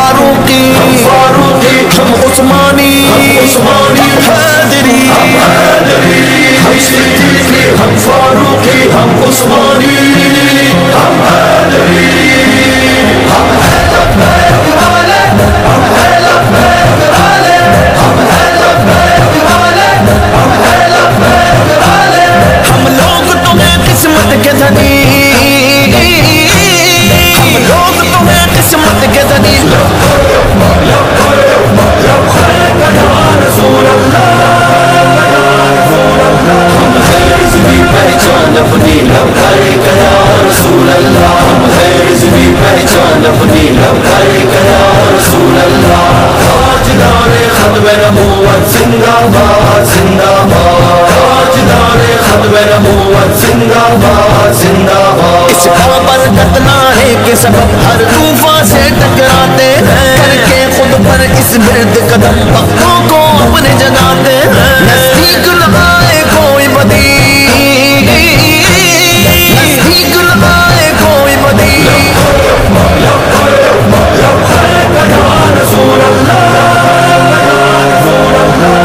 فاروقی ہم عثمانی حیدری ہم صدیقی ہم فاروقی ہم عثمانی ہم حیدری ہم ہیں لبیک والے ہم ہیں لبیک والے ہم ہیں لبیک والے ہم ہیں لبیک والے ہم لوگ تمہیں قسمت کے دھنی ہم لوگ تمہیں قسمت کے دھنی رسول اللہ ہم ہے رضوی پہچان اپنی لبیک یا رسول اللہ ہم ہے رضوی پہچان اپنی لبیک یا رسول اللہ تاجدار ختم نبوت زندہ باد زندہ باد تاجدار ختم نبوت زندہ باد زندہ باد اس کا برکت نعرے کے سبب ہر طوفان سے ٹکراتے ہیں کر کے خود پر اس برد قدم وقتوں کو اپنے جگاتے ہیں نزدیک نہ آئے کوئی بدی نزدیک نہ آئے کوئی بدی رسول اللہ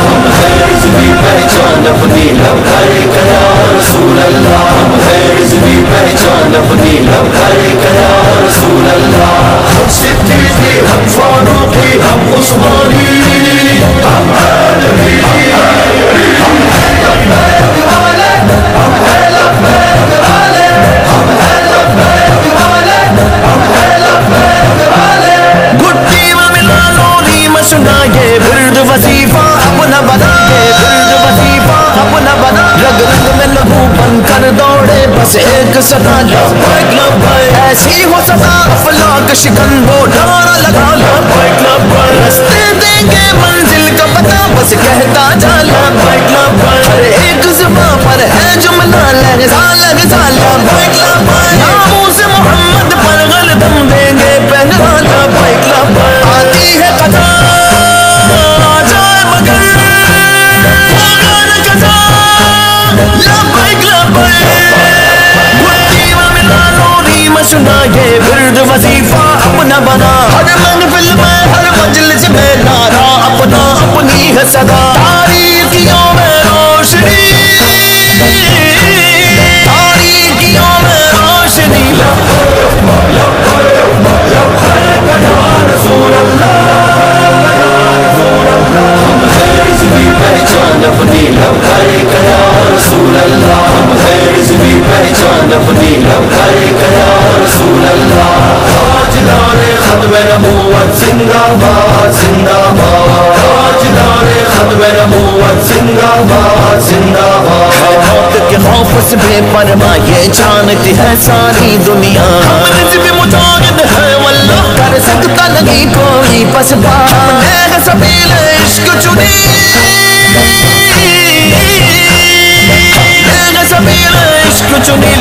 ہم ہے رضوی پہچان اپنی لبیک یا رسول اللہ ہم ہے رضوی پہچان اپنی لبیک یا رسول اللہ ہم صدیقی ہم فاروقی ہم عثمانی ہم حیدری ہم ہیں لبیک والے ہم ہیں لبیک والے ہم ہیں لبیک والے ہم ہیں لبیک والے گھٹی میں ملا لولی میں سنا یہ ورد وظیفہ اپنا بنا یہ ورد وظیفہ اپنا بنا رگ رگ میں لہو بن کر دوڑے بس ایک صدا لبیک لبیک ایسی ہو صدا افلاک شکن وہ نعرہ لگا لبیک لبیک رستے دیں گے منزل کا پتہ بس کہتا جا لبیک لبیک ہر ایک زباں پر ہے جملہ لہجہ لہجہ لبیک لبیک ناموس محمد پر غلطم دیں گے پہنوا لبیک لبیک آتی ہے قضا جائے مگر ہوگا نہ قضا لبیک لبیک گھٹی میں ملا نوری میں سنا یہ ورد وظیفہ اپنا بنا ہر محفل میں ہر مجلس میں نعرہ اپنا اپنی ہے صدا تاریکیوں میں روشنی تاریکیوں میں روشنی رسول اللہ ہم ہے رضوی پہچان اپنی لبیک یا رسول اللہ ہم ہے رضوی پہچان اپنی لبیک یا رسول اللہ تاجدار ختم نبوت زندہ باد زندہ باد تاجدار ختم نبوت زندہ باد زندہ باد موت کے خوف سے بے پرواہ یہ جانتی ہے ساری دنیا ہم رضوی مجاہد ہے واللہ کر سکتا نہیں کوئی پس پا ہم نے سبیل عشق چنی ہم نے سبیل عشق چنی